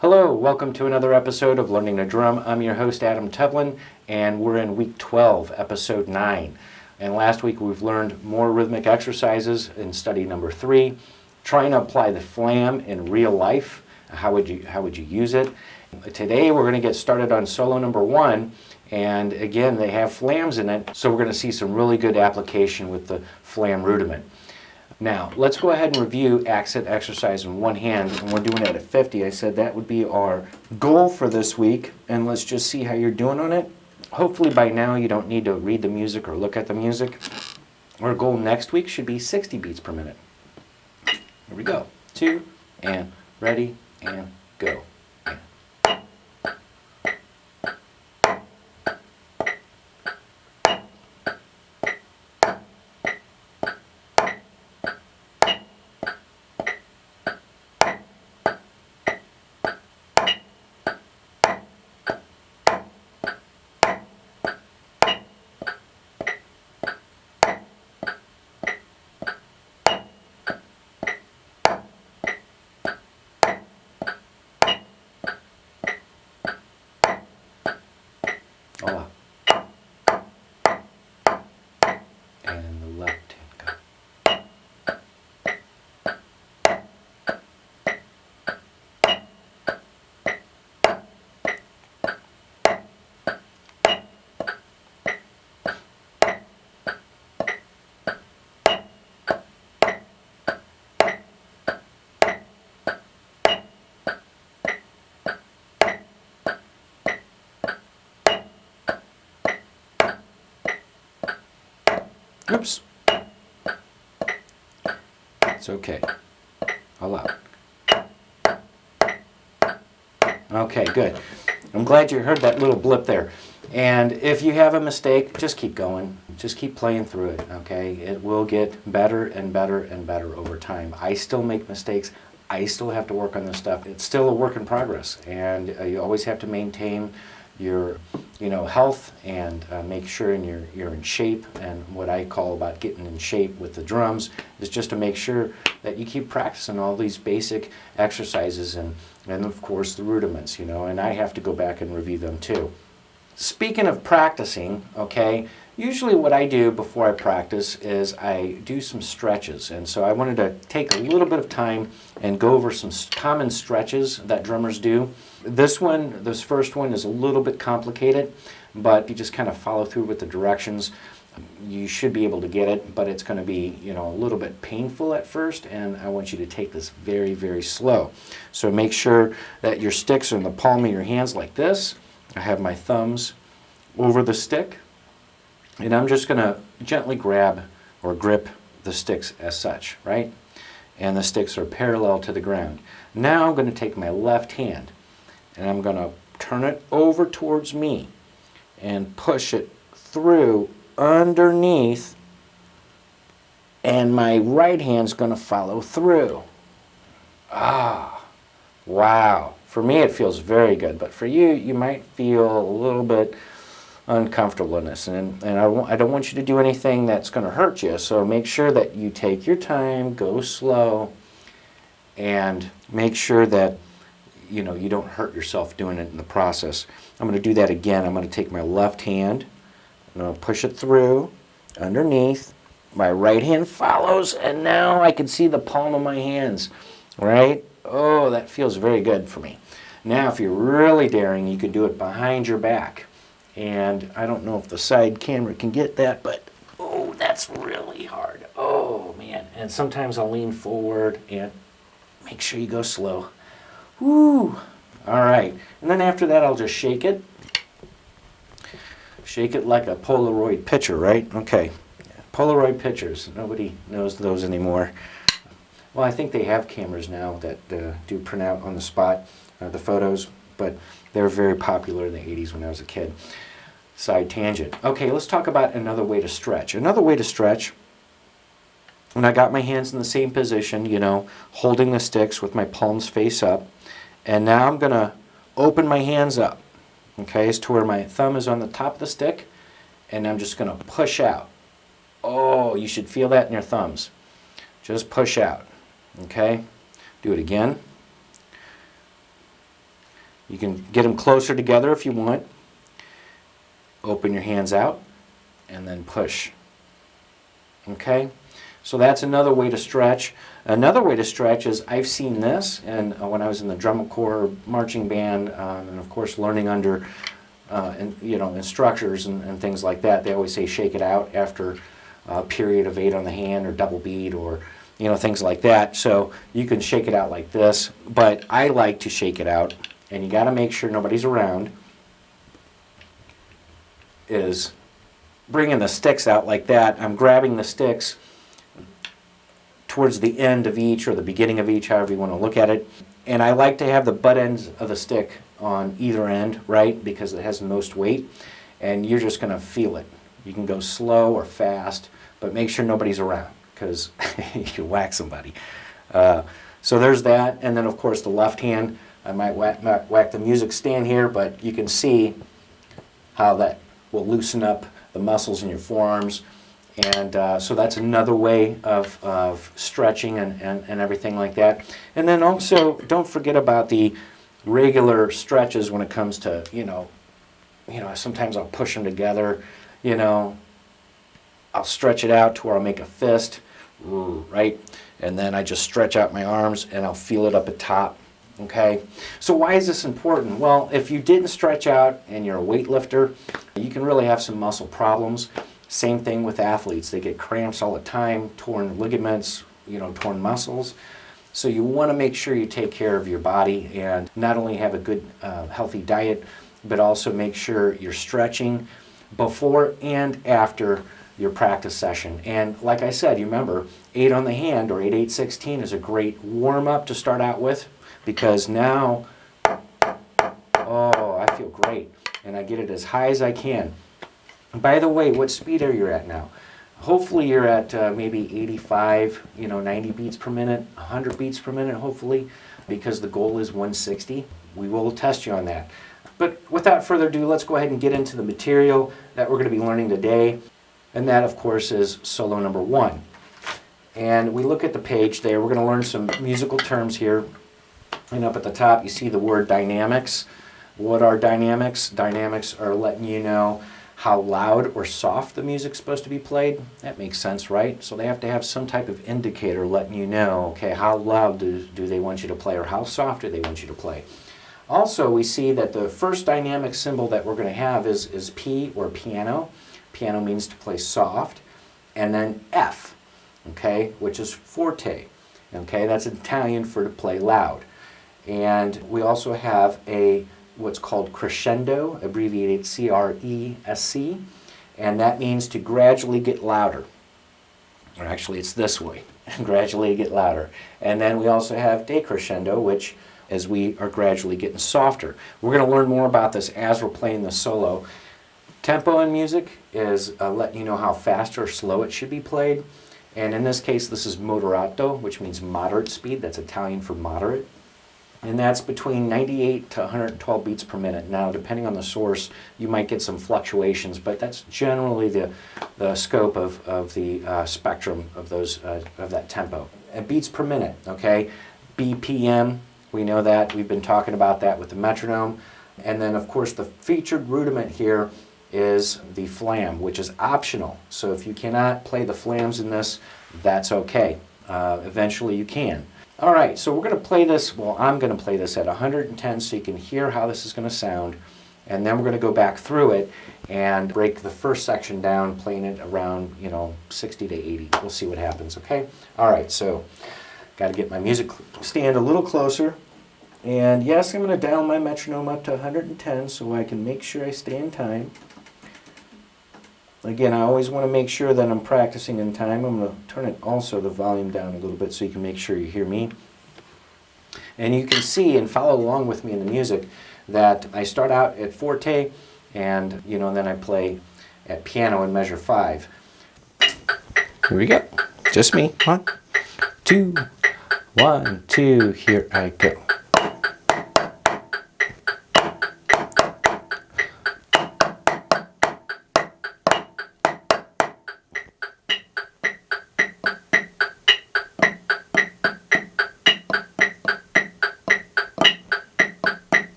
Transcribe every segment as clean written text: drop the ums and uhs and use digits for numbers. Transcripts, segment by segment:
Hello, welcome to another episode of Learning to Drum. I'm your host, Adam Tevlin, and we're in week 12, episode 9. And last week we've learned more rhythmic exercises in study number 3, trying to apply the flam in real life. How would you use it? Today we're going to get started on solo number 1, and again, they have flams in it, so we're going to see some really good application with the flam rudiment. Now, let's go ahead and review accent exercise in one hand, and we're doing it at 50. I said that would be our goal for this week, and let's just see how you're doing on it. Hopefully by now you don't need to read the music or look at the music. Our goal next week should be 60 beats per minute. Here we go. 2, and ready, and go. All up. And the left hand, go. Oops. It's okay. All out. Okay, good. I'm glad you heard that little blip there. And if you have a mistake, just keep going. Just keep playing through it, okay? It will get better and better and better over time. I still make mistakes. I still have to work on this stuff. It's still a work in progress, and you always have to maintain your health and make sure you're in shape. And what I call about getting in shape with the drums is just to make sure that you keep practicing all these basic exercises and of course the rudiments, and I have to go back and review them too. Speaking of practicing, okay, usually what I do before I practice is I do some stretches, and so I wanted to take a little bit of time and go over some common stretches that drummers do. This first one is a little bit complicated, but if you just kind of follow through with the directions, you should be able to get it, but it's going to be, a little bit painful at first, and I want you to take this very, very slow. So make sure that your sticks are in the palm of your hands like this. I have my thumbs over the stick, and I'm just going to gently grab or grip the sticks as such, right? And the sticks are parallel to the ground. Now I'm going to take my left hand, and I'm going to turn it over towards me and push it through underneath, and my right hand's going to follow through. Ah, wow. For me it feels very good, but for you, you might feel a little bit uncomfortable in this, and I don't want you to do anything that's going to hurt you, so make sure that you take your time, go slow, and make sure that you don't hurt yourself doing it in the process. I'm going to do that again. I'm going to take my left hand, I'm going to push it through, underneath, my right hand follows, and now I can see the palm of my hands, right? Oh, that feels very good for me. Now, if you're really daring, you could do it behind your back. And I don't know if the side camera can get that, but oh, that's really hard. Oh, man. And sometimes I'll lean forward and make sure you go slow. Woo! All right. And then after that, I'll just shake it. Shake it like a Polaroid picture, right? Okay. Polaroid pictures. Nobody knows those anymore. Well, I think they have cameras now that do print out on the spot the photos, but they were very popular in the 80s when I was a kid. Side tangent. Okay, let's talk about another way to stretch. Another way to stretch, when I got my hands in the same position, holding the sticks with my palms face up, and now I'm going to open my hands up, okay, as to where my thumb is on the top of the stick, and I'm just going to push out. Oh, you should feel that in your thumbs. Just push out. Okay? Do it again. You can get them closer together if you want. Open your hands out and then push. Okay? So that's another way to stretch. Another way to stretch is, I've seen this, and when I was in the drum corps marching band, and of course learning under instructors and things like that, they always say shake it out after a period of 8 on the hand or double beat or things like that. So you can shake it out like this, but I like to shake it out, and you got to make sure nobody's around, is bringing the sticks out like that. I'm grabbing the sticks towards the end of each or the beginning of each, however you want to look at it. And I like to have the butt ends of the stick on either end, right, because it has the most weight, and you're just going to feel it. You can go slow or fast, but make sure nobody's around, because you can whack somebody. So there's that, and then of course the left hand, I might whack the music stand here, but you can see how that will loosen up the muscles in your forearms. And so that's another way of stretching and everything like that. And then also, don't forget about the regular stretches when it comes to, sometimes I'll push them together, I'll stretch it out to where I'll make a fist, right? And then I just stretch out my arms and I'll feel it up at top, okay? So why is this important? Well, if you didn't stretch out and you're a weightlifter, you can really have some muscle problems. Same thing with athletes. They get cramps all the time, torn ligaments, torn muscles. So you want to make sure you take care of your body and not only have a good, healthy diet, but also make sure you're stretching before and after your practice session. And like I said, you remember, 8 on the hand or 8-8-16 is a great warm-up to start out with, because now, oh, I feel great. And I get it as high as I can. By the way, what speed are you at now? Hopefully you're at maybe 85, 90 beats per minute, 100 beats per minute, hopefully, because the goal is 160. We will test you on that. But without further ado, let's go ahead and get into the material that we're going to be learning today. And that, of course, is solo number 1. And we look at the page there. We're going to learn some musical terms here. And up at the top, you see the word dynamics. What are dynamics? Dynamics are letting you know how loud or soft the music's supposed to be played. That makes sense, right? So they have to have some type of indicator letting you know, okay, how loud do they want you to play, or how soft do they want you to play. Also, we see that the first dynamic symbol that we're going to have is P, or piano. Piano means to play soft. And then F, okay, which is forte. Okay, that's Italian for to play loud. And we also have what's called crescendo, abbreviated C-R-E-S-C, and that means to gradually get louder. Or actually, it's this way, gradually get louder. And then we also have decrescendo, which is we are gradually getting softer. We're going to learn more about this as we're playing the solo. Tempo in music is letting you know how fast or slow it should be played. And in this case, this is moderato, which means moderate speed. That's Italian for moderate. And that's between 98 to 112 beats per minute. Now, depending on the source, you might get some fluctuations, but that's generally the scope of the spectrum of that tempo. Beats per minute, okay? BPM, we know that. We've been talking about that with the metronome. And then, of course, the featured rudiment here is the flam, which is optional. So if you cannot play the flams in this, that's okay. Eventually you can. All right, so we're going to play this, well, I'm going to play this at 110 so you can hear how this is going to sound, and then we're going to go back through it and break the first section down, playing it around, 60 to 80. We'll see what happens, okay? All right, so got to get my music stand a little closer, and yes, I'm going to dial my metronome up to 110 so I can make sure I stay in time. Again, I always want to make sure that I'm practicing in time. I'm going to turn it also the volume down a little bit so you can make sure you hear me. And you can see and follow along with me in the music that I start out at forte and, then I play at piano in measure 5. Here we go. Just me. 1, 2, 1, 2, here I go.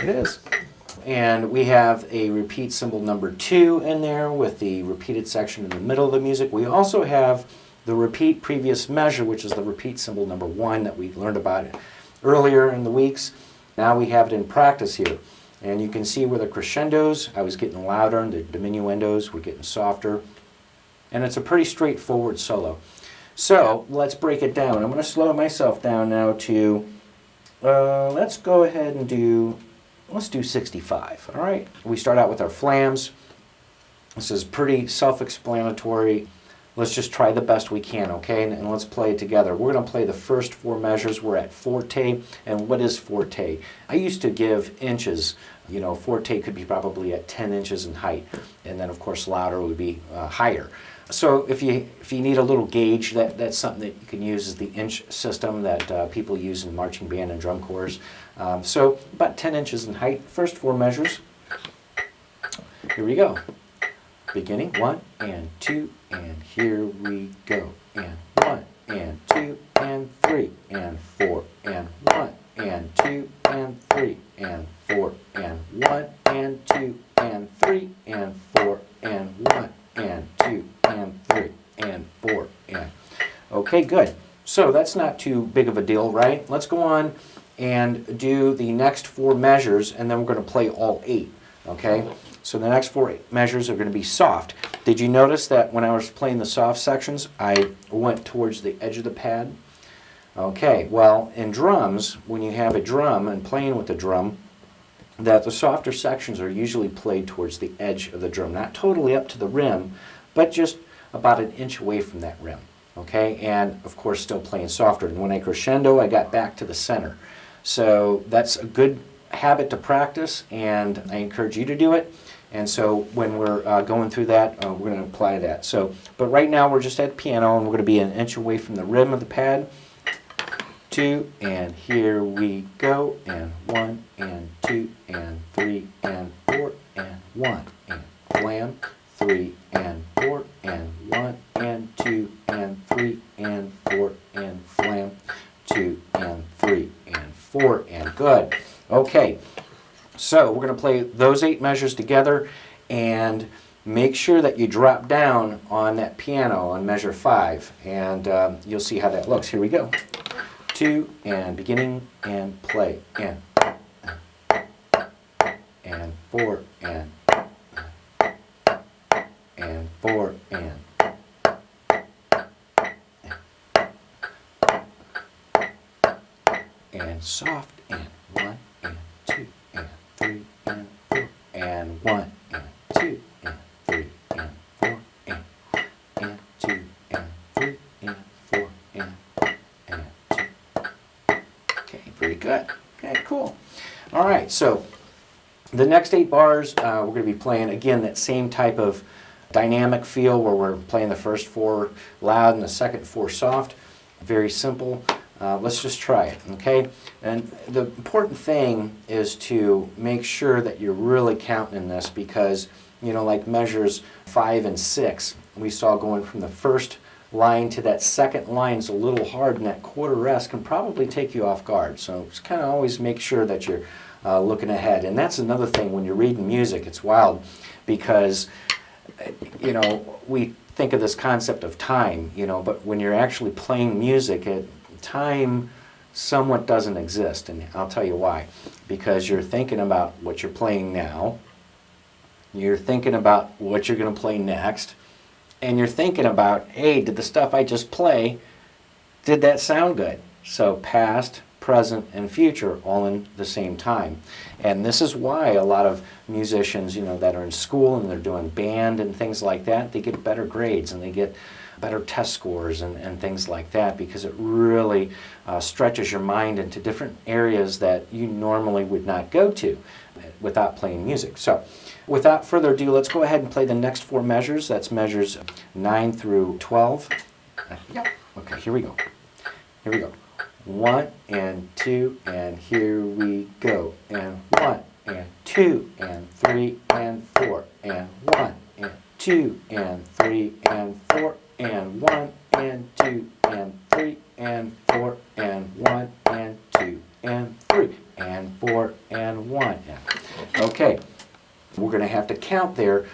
it is. And we have a repeat symbol number 2 in there with the repeated section in the middle of the music. We also have the repeat previous measure, which is the repeat symbol number 1 that we learned about earlier in the weeks. Now we have it in practice here. And you can see where the crescendos, I was getting louder, and the diminuendos were getting softer. And it's a pretty straightforward solo. So let's break it down. I'm going to slow myself down now to, let's go ahead and do, let's do 65, all right? We start out with our flams. This is pretty self-explanatory. Let's just try the best we can, okay? And let's play it together. We're going to play the first 4 measures. We're at forte. And what is forte? I used to give inches. You know, forte could be probably at 10 inches in height. And then, of course, louder would be higher. So if you need a little gauge, that's something that you can use, is the inch system that people use in marching band and drum corps. So about 10 inches in height. First 4 measures. Here we go. Beginning, 1 and 2, and here we go. And 1 and 2 and 3 and 4 and 1 and 2 and 3 and 4 and 1 and 2 and 3 and 4 and 1 and 2 and 3 and 4 and... Okay, good. So that's not too big of a deal, right? Let's go on and do the next 4 measures, and then we're going to play all 8, okay? So the next 4 measures are going to be soft. Did you notice that when I was playing the soft sections, I went towards the edge of the pad? Okay, well, in drums, when you have a drum and playing with a drum, that the softer sections are usually played towards the edge of the drum. Not totally up to the rim, but just about an inch away from that rim. Okay, and of course still playing softer. And when I crescendo, I got back to the center. So that's a good habit to practice, and I encourage you to do it. And so when we're going through that, we're going to apply that. So, but right now we're just at piano, and we're going to be an inch away from the rim of the pad. 2, and here we go, and 1, and 2, and 3, and 4, and 1, and flam, 3, and 4, and 1, and 2, and 3, and 4, and flam, 2, and 3, and 4, and good. Okay. So we're going to play those 8 measures together, and make sure that you drop down on that piano on measure 5, and you'll see how that looks. Here we go. 2, and beginning, and play, and 4, and 4, and soft, and 1, and 2, and 3, and 4, and 1, and 2, and 3, and 4, and 2, and 3, and 4, and 2. Okay, very good. Okay, cool. All right, so the next 8 bars, we're going to be playing, again, that same type of dynamic feel where we're playing the first 4 loud and the second 4 soft. Very simple. Let's just try it, okay? And the important thing is to make sure that you're really counting in this, because, you know, like measures 5 and 6, we saw going from the first line to that second line is a little hard, and that quarter rest can probably take you off guard. So just kind of always make sure that you're looking ahead. And that's another thing when you're reading music, it's wild, because, you know, we think of this concept of time, you know, but when you're actually playing music, time somewhat doesn't exist, and I'll tell you why. Because you're thinking about what you're playing now, you're thinking about what you're going to play next, and you're thinking about, hey, did the stuff I just play, did that sound good? So past, present, and future all in the same time. And this is why a lot of musicians, you know, that are in school and they're doing band and things like that, they get better grades and they get better test scores and things like that, because it really stretches your mind into different areas that you normally would not go to without playing music. So without further ado, let's go ahead and play the next 4 measures. That's measures 9 through 12. Yeah. Okay, here we go. Here we go. 1 and 2, and here we go. And 1 and 2 and 3 and 4 and 1 and 2 and 3 and 4 and 1 and 2 and 3 and 4 and 1 and 2 and 3 and 4 and 1. Okay, we're going to have to count there,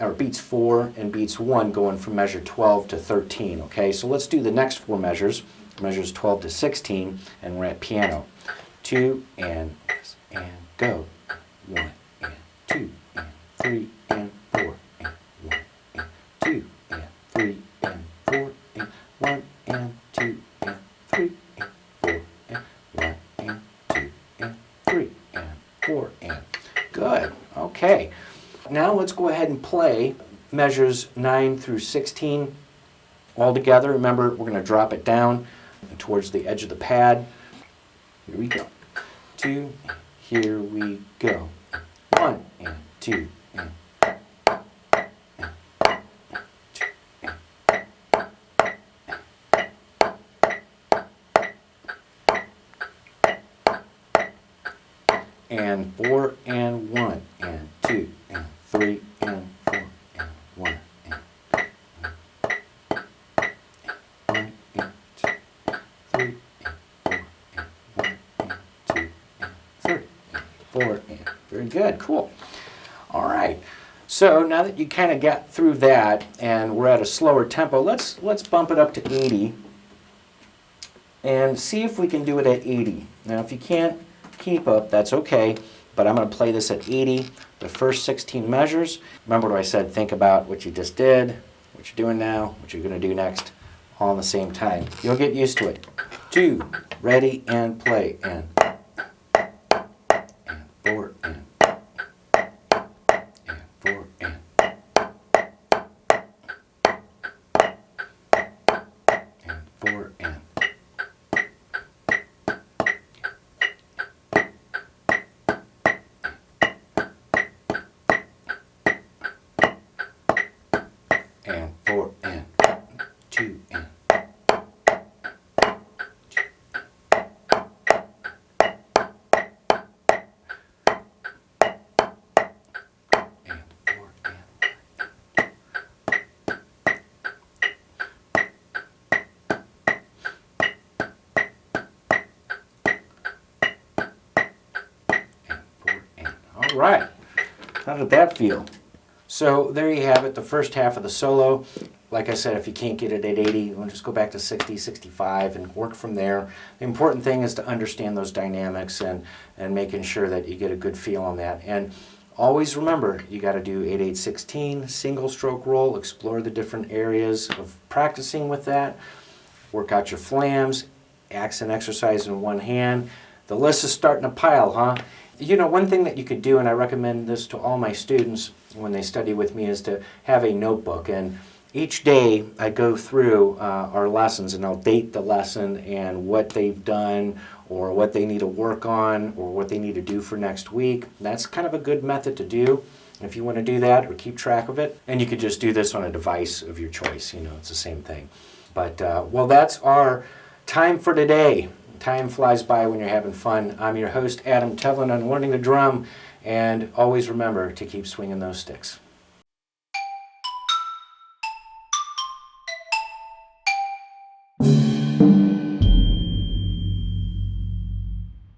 or beats 4 and beats 1 going from measure 12 to 13. Okay, so let's do the next 4 measures, measures 12 to 16, and we're at piano. 2 and go. 1 and 2 and 3 and 4 and 1 and 2 and 3 and 4 and 1 and 2 and 3 and 4 and 1 and 2 and 3 and 4 and good. Okay. Now let's go ahead and play measures 9 through 16 all together. Remember, we're going to drop it down towards the edge of the pad. Here we go. 2, here we go. 1 and 2 and and 4 and 1 and 2 and 3 and 4 and 1 and 1 and 2 3 and 4 and 1 and 2 and 3 and 4 and very good, cool. All right. So now that you kind of got through that and we're at a slower tempo, let's bump it up to 80 and see if we can do it at 80. Now if you can't keep up, that's okay, but I'm going to play this at 80, the first 16 measures. Remember what I said, think about what you just did, what you're doing now, what you're going to do next, all in the same time. You'll get used to it. 2, ready, and play, and 4, and 4, and 4, and and 4 and 2 and 4 and all right. How did that feel? So there you have it, the first half of the solo. Like I said, if you can't get it at 80, we'll just go back to 60, 65 and work from there. The important thing is to understand those dynamics and making sure that you get a good feel on that. And always remember, you got to do 8/8-16, single stroke roll, explore the different areas of practicing with that, work out your flams, accent exercise in one hand. The list is starting to pile, huh? You know, one thing that you could do, and I recommend this to all my students when they study with me, is to have a notebook. And each day I go through our lessons and I'll date the lesson and what they've done or what they need to work on or what they need to do for next week. That's kind of a good method to do if you want to do that or keep track of it. And you could just do this on a device of your choice. You know, it's the same thing. But, well, that's our time for today. Time flies by when you're having fun. I'm your host, Adam Tevlin, on Learning the Drum, and always remember to keep swinging those sticks.